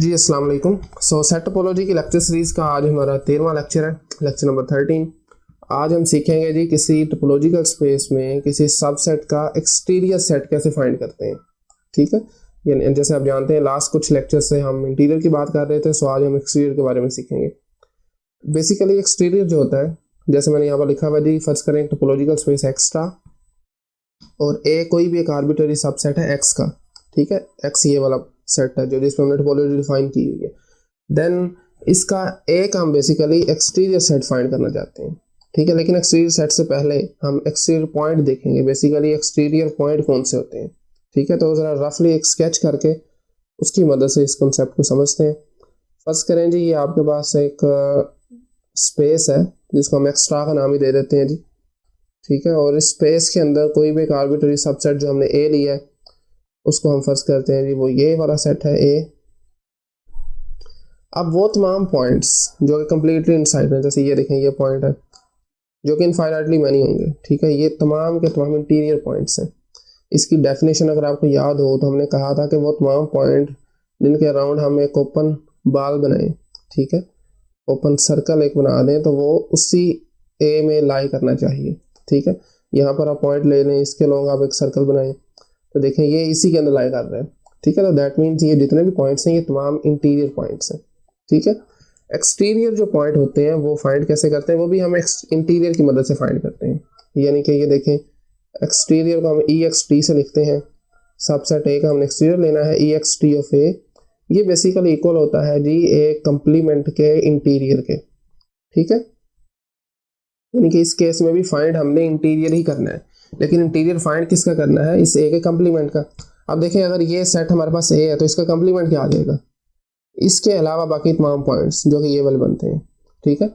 जी अस्सलाम वालेकुम। Set topology की लेक्चर सीरीज़ का आज हमारा 13वां लेक्चर है, लेक्चर नंबर 13। आज हम सीखेंगे जी किसी टोपोलॉजिकल स्पेस में किसी सबसेट का एक्सटीरियर सेट कैसे फाइंड करते हैं। ठीक है, यानी जैसे आप जानते हैं लास्ट कुछ लेक्चर से हम इंटीरियर की बात कर रहे थे, सो आज हम एक्सटीरियर के बारे में सीखेंगे। बेसिकली एक्सटीरियर जो होता है, जैसे मैंने यहाँ पर लिखा हुआ जी, फर्ज करें टोपोलॉजिकल स्पेस एक्स्ट्रा और ए कोई भी एक आर्बिट्ररी सबसेट है एक्स का। ठीक है, एक्स ये वाला सेट है जो जिसमें हमने टोपोलॉजी डिफाइन की हुई है। देन इसका एक हम बेसिकली एक्सटीरियर सेट फाइंड करना चाहते हैं। ठीक है, लेकिन एक्सटीरियर सेट से पहले हम एक्सटीरियर पॉइंट देखेंगे, बेसिकली एक्सटीरियर पॉइंट कौन से होते हैं। ठीक है, तो ज़रा रफली एक स्केच करके उसकी मदद से इस कॉन्सेप्ट को समझते हैं। फर्स्ट करें जी, ये आपके पास एक स्पेस है जिसको हम एक्स्ट्रा का नाम ही दे देते हैं जी। ठीक है, और इस स्पेस के अंदर कोई भी एक आर्बिट्ररी सबसेट जो हमने ए लिया है उसको हम फर्ज करते हैं जी वो ये वाला सेट है ए। अब वो तमाम पॉइंट्स जो कि कम्प्लीटली इनसाइड है, जैसे ये देखें ये पॉइंट है जो कि इनफाइनाइटली मैनी होंगे। ठीक है, ये तमाम के तमाम इंटीरियर पॉइंट्स हैं। इसकी डेफिनेशन अगर आपको याद हो तो हमने कहा था कि वो तमाम पॉइंट जिनके अराउंड हम एक ओपन बाल बनाएं, ठीक है, ओपन सर्कल एक बना दें, तो वो उसी ए में लाई करना चाहिए। ठीक है, यहाँ पर आप पॉइंट ले लें, इसके लोग आप एक सर्कल बनाएं तो देखें ये इसी के अंदर लाई कर रहे हैं। ठीक है, तो दैट मीन्स ये जितने भी पॉइंट्स हैं ये तमाम इंटीरियर पॉइंट्स हैं। ठीक है, एक्सटीरियर जो पॉइंट होते हैं वो फाइंड कैसे करते हैं, वो भी हम इंटीरियर की मदद से फाइंड करते हैं। यानी कि ये देखें एक्सटीरियर को हम ई एक्स टी से लिखते हैं, सबसेट ए का हमने एक्सटीरियर लेना है, ई एक्स टी ऑफ ए, ये बेसिकली इक्वल होता है जी एक कंप्लीमेंट के इंटीरियर के। ठीक है, यानी कि इस केस में भी फाइंड हमने इंटीरियर ही करना है, लेकिन इंटीरियर फाइंड किसका करना है, इस ए के कंप्लीमेंट का। अब देखें अगर ये सेट हमारे पास ए है तो इसका कंप्लीमेंट क्या आ जाएगा, इसके अलावा बाकी तमाम पॉइंट्स जो कि ये वाले बनते हैं। ठीक है,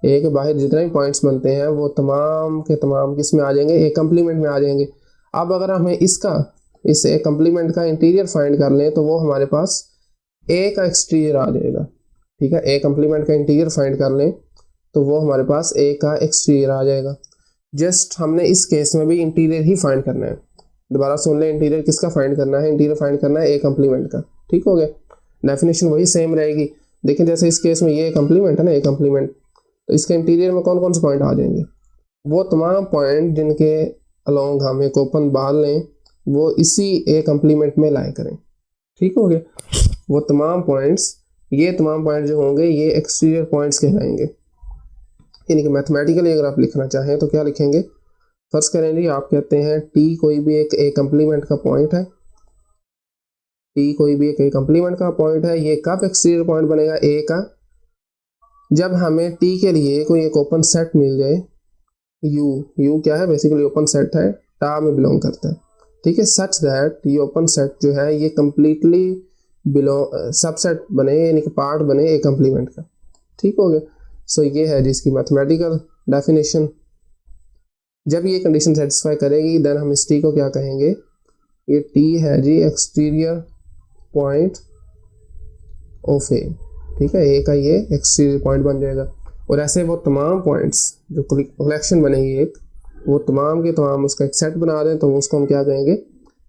ए के बाहर जितने भी पॉइंट्स बनते हैं वो तमाम के तमाम किस में आ जाएंगे, ए कंप्लीमेंट में आ जाएंगे। अब अगर हमें इसका इस ए कंप्लीमेंट का इंटीरियर फाइंड कर लें तो वो हमारे पास ए का एक्सटीरियर आ जाएगा। ठीक है, ए कंप्लीमेंट का इंटीरियर फाइंड कर लें तो वो हमारे पास ए का एक्सटीरियर आ जाएगा। जस्ट हमने इस केस में भी इंटीरियर ही फाइंड करना है। दोबारा सुन लें, इंटीरियर किसका फाइंड करना है, इंटीरियर फाइंड करना है ए कंप्लीमेंट का। ठीक हो गया, डेफिनेशन वही सेम रहेगी। लेकिन जैसे इस केस में ये कंप्लीमेंट है ना, ए कंप्लीमेंट, तो इसके इंटीरियर में कौन कौन से पॉइंट आ जाएंगे, वो तमाम पॉइंट जिनके अलोंग हम एक ओपन बाल लें वो इसी ए कंप्लीमेंट में लाए करें। ठीक हो गया, वो तमाम पॉइंट्स, ये तमाम पॉइंट जो होंगे ये एक्सटीरियर पॉइंट्स कहलाएंगे। यानी कि मैथमेटिकली अगर आप लिखना चाहें तो क्या लिखेंगे, फर्ज करें जी आप कहते हैं टी कोई भी एक ए कंप्लीमेंट का पॉइंट है, टी कोई भी एक ए कंप्लीमेंट का पॉइंट है, ये कब एक्सटीरियर पॉइंट बनेगा ए का, जब हमें टी के लिए कोई एक ओपन सेट मिल जाए, यू क्या है, बेसिकली ओपन सेट है, टा में बिलोंग करता है। ठीक है, सच दैट ये ओपन सेट जो है ये कंप्लीटली बिलोंग सबसेट बने, यानी कि पार्ट बने ए कंप्लीमेंट का। ठीक हो गया, सो ये है जिसकी मैथमेटिकल डेफिनेशन। जब ये कंडीशन सेटिस्फाई करेगी देन हम इस टी को क्या कहेंगे, ये टी है जी एक्सटीरियर पॉइंट ऑफ ए। ठीक है, ए का ये एक्सटीरियर पॉइंट बन जाएगा। और ऐसे वो तमाम पॉइंट्स जो कलेक्शन बनेगी एक, वो तमाम के तमाम उसका एक सेट बना दें तो उसको हम क्या कहेंगे,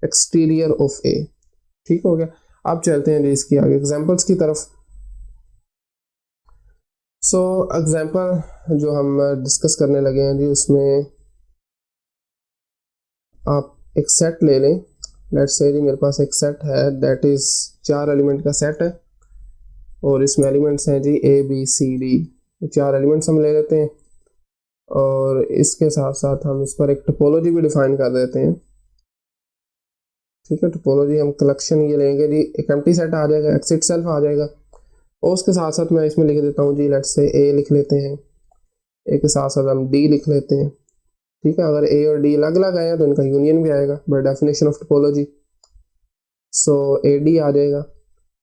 एक्सटीरियर ऑफ ए। ठीक हो गया, अब चलते हैं जी इसकी आगे एग्जाम्पल्स की तरफ। सो एग्जाम्पल जो हम डिस्कस करने लगे हैं जी, उसमें आप एक सेट ले लें। लेट्स से जी मेरे पास एक सेट है दैट इज 4 एलिमेंट का सेट है और इसमें एलिमेंट्स हैं G A B C D, 4 elements हम ले लेते हैं और इसके साथ साथ हम इस पर एक टोपोलॉजी भी डिफाइन कर देते हैं। ठीक है, टोपोलॉजी हम कलेक्शन ये लेंगे जी, एक एम्प्टी सेट आ जाएगा, एक्स इटसेल्फ आ जाएगा, और उसके साथ साथ मैं इसमें लिख देता हूँ जी, लेट्स से ए लिख लेते हैं, ए के साथ साथ हम डी लिख लेते हैं। ठीक है, अगर ए और डी अलग अलग आए तो इनका यूनियन भी आएगा by definition of topology. So A D आ जाएगा,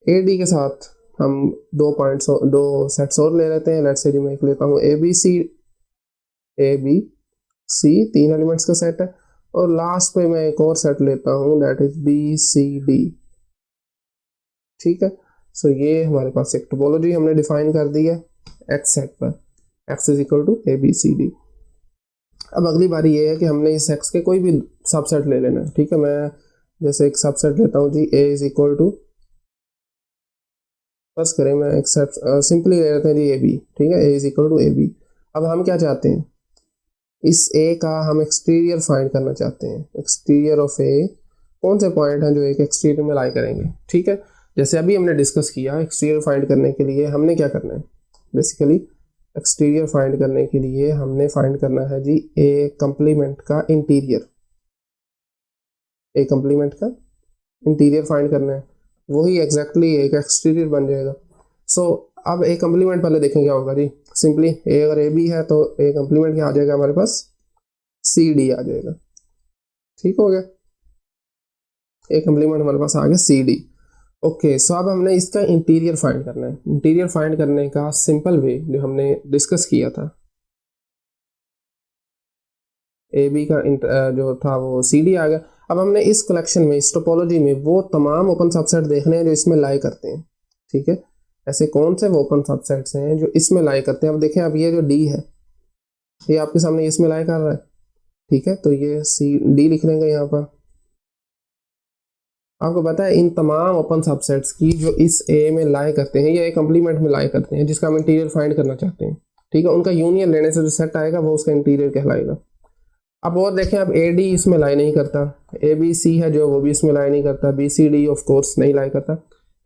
ए डी के साथ हम 2 पॉइंट्स, 2 सेट्स और ले लेते हैं। लेट्स से जी मैं एक लेता हूँ ए बी सी 3 एलिमेंट्स का सेट है, और लास्ट पे मैं एक और सेट लेता हूँ that is B C D. ठीक है, सो ये हमारे पास एक टोपोलॉजी हमने डिफाइन कर दी है एक्स सेट पर, X is equal to A B C D. अब अगली बारी ये है कि हमने इस एक्स के कोई भी सबसेट ले लेना है। ठीक है, मैं जैसे एक सबसेट लेता हूँ जी, A is equal to first करें, मैं एक्सेप्ट सिंपली ले लेते हैं जी ए बी, ठीक है, A is equal to A B. अब हम क्या चाहते हैं, इस ए का हम एक्सटीरियर फाइंड करना चाहते हैं। एक्सटीरियर ऑफ ए, कौन से पॉइंट हैं जो एक एक्सटीरियर में लाई करेंगे, ठीक है। जैसे अभी हमने डिस्कस किया, एक्सटीरियर फाइंड करने के लिए हमने क्या करना है, बेसिकली एक्सटीरियर फाइंड करने के लिए हमने फाइंड करना है जी ए कंप्लीमेंट का इंटीरियर। ए कंप्लीमेंट का इंटीरियर फाइंड करना है, वही एग्जैक्टली एक एक्सटीरियर बन जाएगा। सो अब ए कंप्लीमेंट पहले देखें क्या होगा जी। सिंपली ए अगर ए बी है तो ए कंप्लीमेंट क्या आ जाएगा हमारे पास, सी डी आ जाएगा। ठीक हो गया, ए कंप्लीमेंट हमारे पास आ गया सी डी। ओके, सो अब हमने इसका इंटीरियर फाइंड करना है। इंटीरियर फाइंड करने का सिंपल वे जो हमने डिस्कस किया था, ए बी का जो था वो सी डी आ गया। अब हमने इस कलेक्शन में, इस टोपोलॉजी में वो तमाम ओपन सबसेट देखने हैं जो इसमें लाई करते हैं, ठीक है। ऐसे कौन से वो ओपन सबसेट्स हैं जो इसमें लाई करते हैं। अब देखें, अब ये जो डी है ये आपके सामने इसमें लाई कर रहा है, ठीक है, तो ये सी डी लिख लेंगे यहाँ पर। आपको पता है इन तमाम ओपन सबसेट्स की जो इस ए में लाई करते हैं या ए कंप्लीमेंट में लाई करते हैं, जिसका हम इंटीरियर फाइंड करना चाहते हैं, ठीक है, उनका यूनियन लेने से जो सेट आएगा वो उसका इंटीरियर कहलाएगा। अब और देखें, अब ए डी इसमें लाई नहीं करता, ए बी सी है जो वो भी इसमें लाई नहीं करता, B C D of course नहीं लाई करता।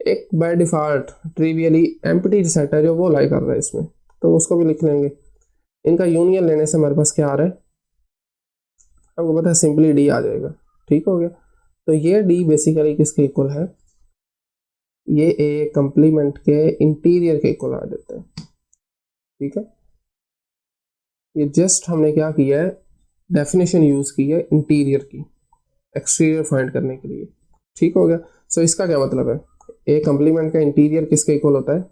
एक by default trivially empty set है जो वो लाई कर रहा है इसमें, तो उसको भी लिख लेंगे। इनका यूनियन लेने से हमारे पास क्या आ रहा है, आपको पता है सिंपली डी आ जाएगा। ठीक हो गया, तो ये डी बेसिकली किसके इक्वल है, ये ए कंप्लीमेंट के इंटीरियर के इक्वल आ जाता है। ठीक है, ये जस्ट हमने क्या किया है, डेफिनेशन यूज की है इंटीरियर की एक्सटीरियर फाइंड करने के लिए। ठीक हो गया, सो इसका क्या मतलब है, ए कंप्लीमेंट का इंटीरियर किसके इक्वल होता है,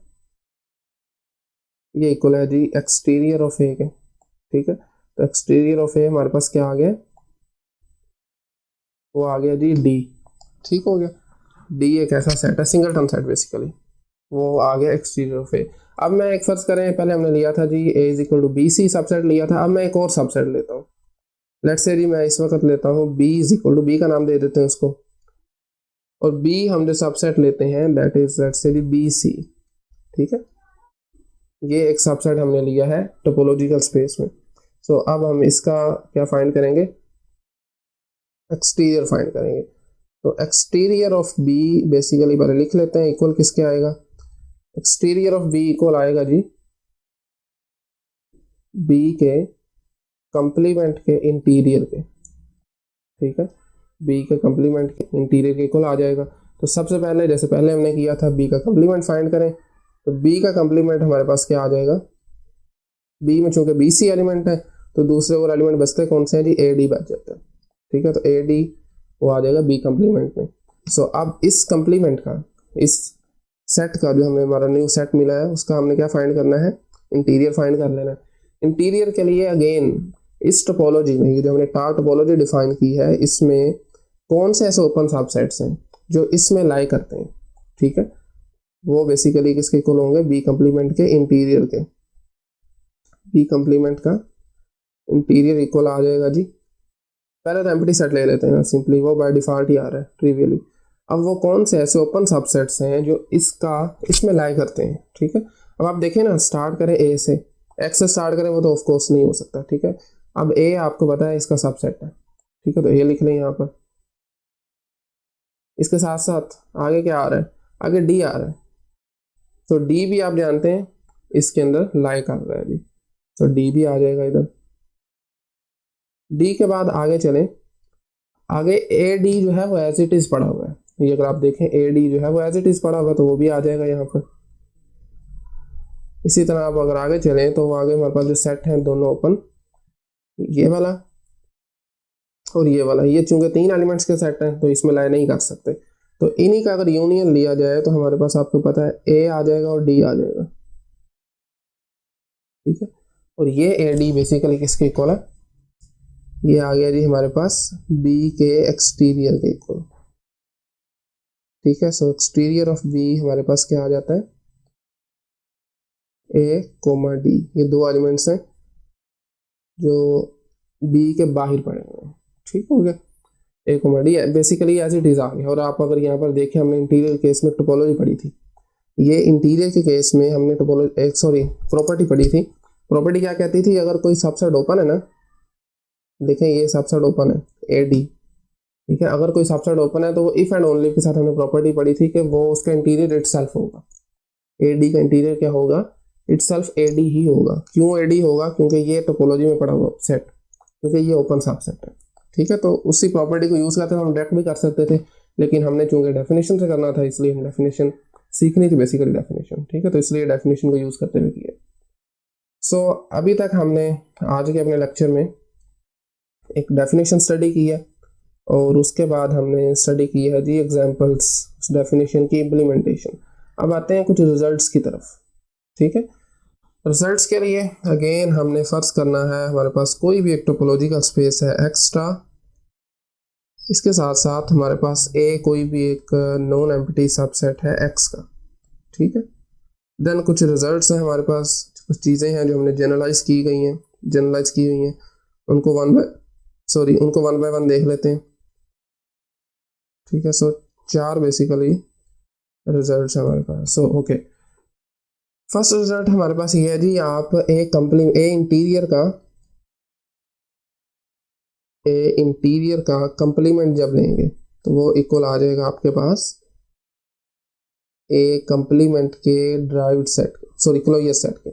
ये इक्वल है जी एक्सटीरियर ऑफ ए के। ठीक है, तो एक्सटीरियर ऑफ ए हमारे पास क्या आ गया, वो आ गया जी डी। ठीक हो गया, डी एक ऐसा सेट है, सिंगलटन सेट बेसिकली, वो आ गया एक्सटीरियर ऑफ ए। अब मैं एक फर्ज करें, पहले हमने लिया था G A is equal to B C subset लिया था, अब मैं एक और सबसेट लेता हूँ। लेट्स से जी मैं इस वक्त लेता हूँ B is equal to, B का नाम दे देते हैं उसको, और बी हम जो सबसेट लेते हैं that is let's say G B C. ठीक है, ये एक सबसेट हमने लिया है टोपोलॉजिकल स्पेस में। सो अब हम इसका क्या फाइंड करेंगे, एक्सटीरियर फाइंड करेंगे। तो एक्सटीरियर ऑफ बी बेसिकली पहले लिख लेते हैं, इक्वल किसके आएगा, एक्सटीरियर ऑफ बी इक्वल आएगा जी बी के कंप्लीमेंट के इंटीरियर के। ठीक है, बी के कंप्लीमेंट के इंटीरियर के इक्वल आ जाएगा। तो सबसे पहले जैसे पहले हमने किया था बी का कंप्लीमेंट फाइंड करें, तो बी का कंप्लीमेंट हमारे पास क्या आ जाएगा, बी में चूंकि बी सी एलिमेंट है तो दूसरे और एलिमेंट बचते कौन से हैं जी, ए डी बच जाता है। ठीक है, तो ए डी वो आ जाएगा बी कंप्लीमेंट में। सो अब इस कंप्लीमेंट का, इस सेट का जो हमें हमारा न्यू सेट मिला है उसका हमने क्या फाइंड करना है, इंटीरियर फाइंड कर लेना है। इंटीरियर के लिए अगेन इस टोपोलॉजी में, ये जो हमने टार टोपोलॉजी डिफाइन की है, इसमें कौन से ऐसे ओपन सबसेट्स हैं जो इसमें लाई करते हैं, ठीक है, वो बेसिकली किसके इक्वल होंगे, बी कंप्लीमेंट के इंटीरियर के। बी कंप्लीमेंट का इंटीरियर इक्वल आ जाएगा जी, पहले तो एम्प्टी सेट ले लेते हैं ना, सिंपली वो बाय डिफॉल्ट ही आ रहा है ट्रिवियली। अब वो कौन से ऐसे ओपन सबसेट्स हैं जो इसमें लाई करते हैं। ठीक है, अब आप देखें ना, स्टार्ट करें ए से, एक्स से स्टार्ट करें वो तो ऑफ कोर्स नहीं हो सकता। ठीक है, अब ए आपको पता है इसका सबसेट है, ठीक है, तो ए लिख लें यहाँ पर। इसके साथ साथ आगे क्या आ रहा है, आगे डी आ रहा है, तो डी भी आप जानते हैं इसके अंदर लाई कर रहा है जी, तो डी भी आ जाएगा इधर। डी के बाद आगे चलें, आगे ए डी जो है वो एज इट इज पड़ा हुआ है, ये अगर आप देखें ए डी जो है वो एज इट इज पड़ा हुआ है, तो वो भी आ जाएगा यहाँ पर। इसी तरह आप अगर आगे चलें तो आगे हमारे पास जो सेट हैं दोनों ओपन, ये वाला और ये वाला, ये चूंकि तीन एलिमेंट्स के सेट हैं तो इसमें लाई नहीं कर सकते, तो इन्हीं का अगर यूनियन लिया जाए तो हमारे पास आपको पता है ए आ जाएगा और डी आ जाएगा। ठीक है, और ये ए डी बेसिकली किसके इक्वल है, ये आ गया जी हमारे पास बी के एक्सटीरियर के इक्वल। ठीक है, सो एक्सटीरियर ऑफ बी हमारे पास क्या आ जाता है, ए कोमा डी, ये दो एलिमेंट्स हैं जो बी के बाहर पड़े हुए हैं। ठीक हो गया, A comma D basically as it is आ गया। और आप अगर यहाँ पर देखें, हमने इंटीरियर केस में टोपोलॉजी पढ़ी थी, ये इंटीरियर के केस में हमने प्रॉपर्टी पढ़ी थी। प्रॉपर्टी क्या कहती थी, अगर कोई सबसेट ओपन है ना, देखें ये सबसेट ओपन है ए डी, ठीक है, अगर कोई सबसेट ओपन है तो वो इफ एंड ओनली के साथ हमने प्रॉपर्टी पढ़ी थी कि वो उसका इंटीरियर इटसेल्फ होगा। ए डी का इंटीरियर क्या होगा, इटसेल्फ ए डी ही होगा। क्यों ए डी होगा, क्योंकि ये टोपोलॉजी में पड़ा हुआ सेट, क्योंकि ये ओपन सबसेट है, ठीक है। तो उसी प्रॉपर्टी को यूज करते हम डायरेक्ट भी कर सकते थे, लेकिन हमने चूंकि डेफिनेशन से करना था इसलिए हम डेफिनेशन सीखनी थी, बेसिकली डेफिनेशन, ठीक है, तो इसलिए डेफिनेशन को यूज करते हुए किया। सो अभी तक हमने आज के अपने लेक्चर में एक डेफिनेशन स्टडी की है और उसके बाद हमने स्टडी की है जी एग्जांपल्स उस डेफिनेशन की इम्प्लीमेंटेशन। अब आते हैं कुछ रिजल्ट्स की तरफ, ठीक है। रिजल्ट्स के लिए अगेन हमने फर्ज करना है हमारे पास कोई भी एक टोपोलॉजिकल स्पेस है एक्स्ट्रा, इसके साथ साथ हमारे पास ए कोई भी एक नॉन एम्प्टी सबसेट है एक्स का, ठीक है। देन कुछ रिजल्ट्स हैं हमारे पास, कुछ चीज़ें हैं जो हमने जनरलाइज की हुई हैं, उनको वन बाय वन देख लेते हैं, ठीक है। सो 4 बेसिकली रिजल्ट्स हैं हमारे पास। सो ओके, फर्स्ट रिजल्ट हमारे पास ये है जी, आप इंटीरियर का कंप्लीमेंट जब लेंगे तो वो इक्वल आ जाएगा आपके पास ए कंप्लीमेंट के ड्राइव्ड सेट, क्लोजर सेट के,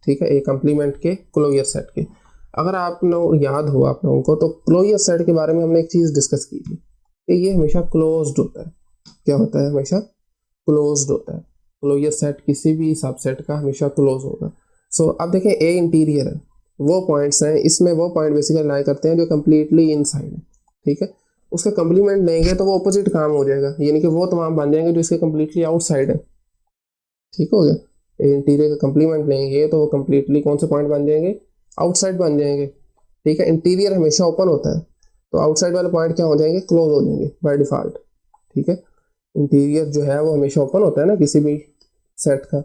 ठीक है, ए कंप्लीमेंट के क्लोजर सेट के। अगर आप लोग याद हो आप लोगों को, तो क्लोजर सेट के बारे में हमने एक चीज़ डिस्कस की थी कि ये हमेशा क्लोज्ड होता है। क्या होता है, हमेशा क्लोज्ड होता है। क्लोजर सेट किसी भी सबसेट का हमेशा क्लोज होगा। सो अब देखें ए इंटीरियर है, वो पॉइंट्स हैं, इसमें वो पॉइंट बेसिकली लाई करते हैं जो कम्प्लीटली इनसाइड है, ठीक है। उसका कंप्लीमेंट लेंगे तो वो ऑपोजिट काम हो जाएगा, यानी कि वो तमाम बन जाएंगे जो इसके कम्प्लीटली आउटसाइड है, ठीक हो गया। ए इंटीरियर का कंप्लीमेंट लेंगे तो वो कम्प्लीटली कौन से पॉइंट बन जाएंगे, आउटसाइड बन जाएंगे, ठीक है। इंटीरियर हमेशा ओपन होता है तो आउटसाइड वाले पॉइंट क्या हो जाएंगे, क्लोज हो जाएंगे बाय डिफॉल्ट, ठीक है। इंटीरियर जो है वो हमेशा ओपन होता है ना, किसी भी सेट का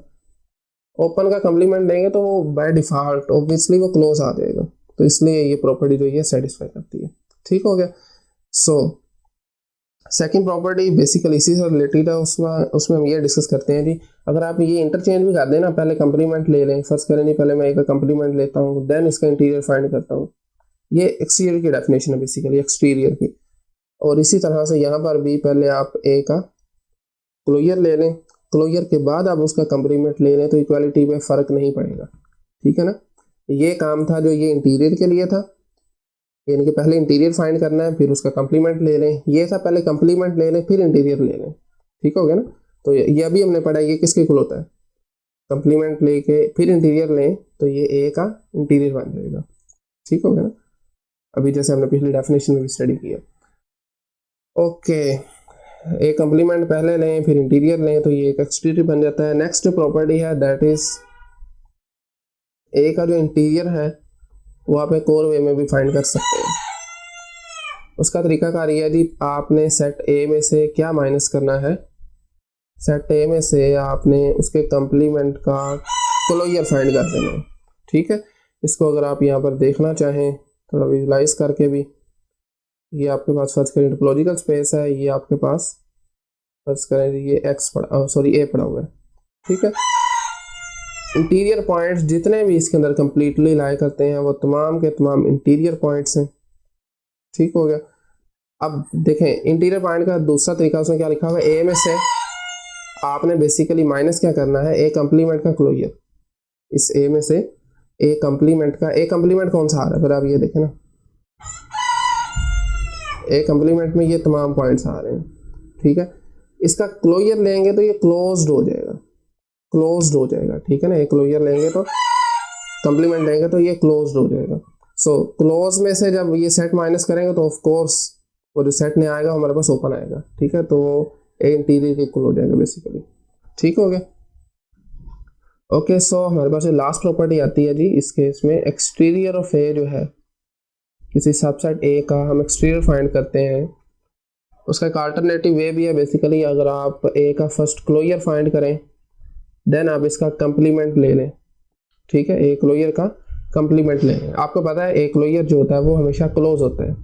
ओपन का कंप्लीमेंट लेंगे तो वो बाय डिफॉल्ट ऑब्वियसली वो क्लोज आ जाएगा, तो इसलिए ये प्रॉपर्टी जो है सेटिस्फाई करती है, ठीक हो गया। सो सेकंड प्रॉपर्टी बेसिकली इसी से रिलेटेड है, उसमें हम ये डिस्कस करते हैं जी, अगर आप ये इंटरचेंज भी कर दें ना, पहले कंप्लीमेंट ले लें, फर्स्ट करें नहीं, पहले मैं एक कंप्लीमेंट लेता हूँ देन इसका इंटीरियर फाइंड करता हूँ, ये एक्सटीरियर की डेफिनेशन है बेसिकली, एक्सटीरियर की। और इसी तरह से यहाँ पर भी पहले आप ए का क्लोजर ले लें, क्लोजर के बाद आप उसका कंप्लीमेंट ले लें तो इक्वालिटी में फ़र्क नहीं पड़ेगा, ठीक है ना। ये काम था जो ये इंटीरियर के लिए था, यानी कि पहले इंटीरियर फाइंड करना है फिर उसका कंप्लीमेंट ले लें, ये था पहले कंप्लीमेंट ले लें फिर इंटीरियर ले लें, ठीक हो गया ना। तो ये अभी हमने पढ़ा ये किसके इक्वल होता है, कंप्लीमेंट लेके फिर इंटीरियर लें तो ये ए का इंटीरियर बन जाएगा, ठीक हो गया ना। अभी जैसे हमने पिछली डेफिनेशन में भी स्टडी किया। ओके, एक कंप्लीमेंट पहले लें फिर इंटीरियर लें तो ये एक एक्सटीरियर बन जाता है। नेक्स्ट प्रॉपर्टी है दैट इज ए का जो इंटीरियर है वो आप एक और वे में भी फाइंड कर सकते हैं। उसका तरीकाकार ये है जी, आपने सेट ए में से क्या माइनस करना है, सेट ए में से आपने उसके कंप्लीमेंट का क्लोजर फाइंड कर देना है, ठीक है। इसको अगर आप यहाँ पर देखना चाहें थोड़ा विजुलाइज करके भी, ये आपके पास फर्ज करें टोपोलॉजिकल स्पेस है, ये आपके पास फर्ज करें ये ए पड़ा हुआ है, ठीक है। इंटीरियर पॉइंट्स जितने भी इसके अंदर कंप्लीटली लाई करते हैं वो तमाम के तमाम इंटीरियर पॉइंट्स हैं, ठीक हो गया। अब देखें इंटीरियर पॉइंट का दूसरा तरीका, उसमें क्या लिखा हुआ है, ए में से आपने बेसिकली माइनस क्या करना है, ए कंप्लीमेंट का क्लोजर। इस ए में से ए कंप्लीमेंट कौन सा आ रहा है, फिर आप ये देखें ना, ए कंप्लीमेंट में ये तमाम पॉइंट्स आ रहे हैं, ठीक है। इसका क्लोजर लेंगे तो ये क्लोज्ड हो जाएगा, ठीक है ना। एक क्लोजर लेंगे तो कंप्लीमेंट लेंगे तो ये क्लोज्ड हो जाएगा। सो क्लोज में से जब ये सेट माइनस करेंगे तो ऑफ कोर्स वो जो सेट नहीं आएगा हमारे पास ओपन आएगा, ठीक है। तो ए इंटीरियर के इक्वल हो जाएगा बेसिकली, ठीक हो गया। ओके, सो हमारे पास लास्ट प्रॉपर्टी आती है जी इस केस में, एक्सटीरियर ऑफ ए जो है किसी सबसेट ए का हम एक्सटीरियर फाइंड करते हैं। उसका एक अल्टरनेटिव वे भी है बेसिकली, अगर आप ए का फर्स्ट क्लोजर फाइंड करें देन आप इसका कंप्लीमेंट ले लें, ठीक है। ए क्लोजर का कंप्लीमेंट ले लें। आपको पता है ए क्लोजर जो होता है वो हमेशा क्लोज होता है।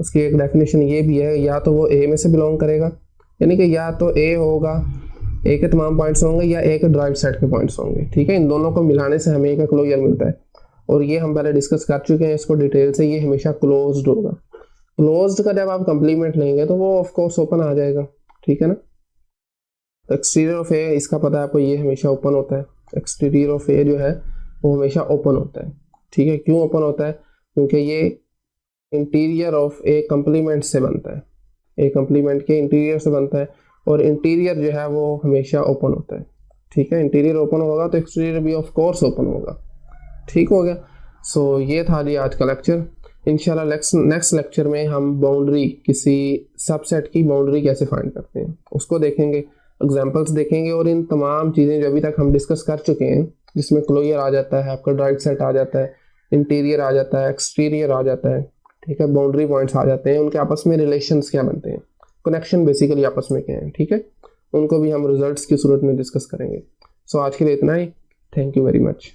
उसकी एक डेफिनेशन ये भी है, या तो वो ए में से बिलोंग करेगा, यानी कि या तो ए होगा ए के तमाम पॉइंट्स होंगे या ए के ड्राइव सेट के पॉइंट्स होंगे, ठीक है। इन दोनों को मिलाने से हमें ए का क्लोजर मिलता है, और ये हम पहले डिस्कस कर चुके हैं इसको डिटेल से। ये हमेशा क्लोज्ड होगा। क्लोज्ड का जब आप कंप्लीमेंट लेंगे तो वो ऑफ कोर्स ओपन आ जाएगा, ठीक है ना। तो एक्सटीरियर ऑफ ए, इसका पता है आपको, ये हमेशा ओपन होता है। एक्सटीरियर ऑफ ए जो है वो हमेशा ओपन होता है, ठीक है। क्यों ओपन होता है? क्योंकि ये इंटीरियर ऑफ ए कंप्लीमेंट से बनता है, ए कंप्लीमेंट के इंटीरियर से बनता है, और इंटीरियर जो है वो हमेशा ओपन होता है, ठीक है। इंटीरियर ओपन होगा तो एक्सटीरियर भी ऑफ कोर्स ओपन होगा, ठीक हो गया। सो ये था जी आज का लेक्चर। इंशाल्लाह नेक्स्ट लेक्चर में हम बाउंड्री, किसी सबसेट की बाउंड्री कैसे फाइंड करते हैं उसको देखेंगे, एग्जांपल्स देखेंगे, और इन तमाम चीज़ें जो अभी तक हम डिस्कस कर चुके हैं, जिसमें क्लोजर आ जाता है, आपका ड्राइव सेट आ जाता है, इंटीरियर आ जाता है, एक्सटीरियर आ जाता है, ठीक है, बाउंड्री पॉइंट्स आ जाते हैं, उनके आपस में रिलेशंस क्या बनते हैं, कनेक्शन बेसिकली आपस में क्या है, ठीक है, उनको भी हम रिजल्ट्स की सूरत में डिस्कस करेंगे। सो आज के लिए इतना ही। Thank you very much.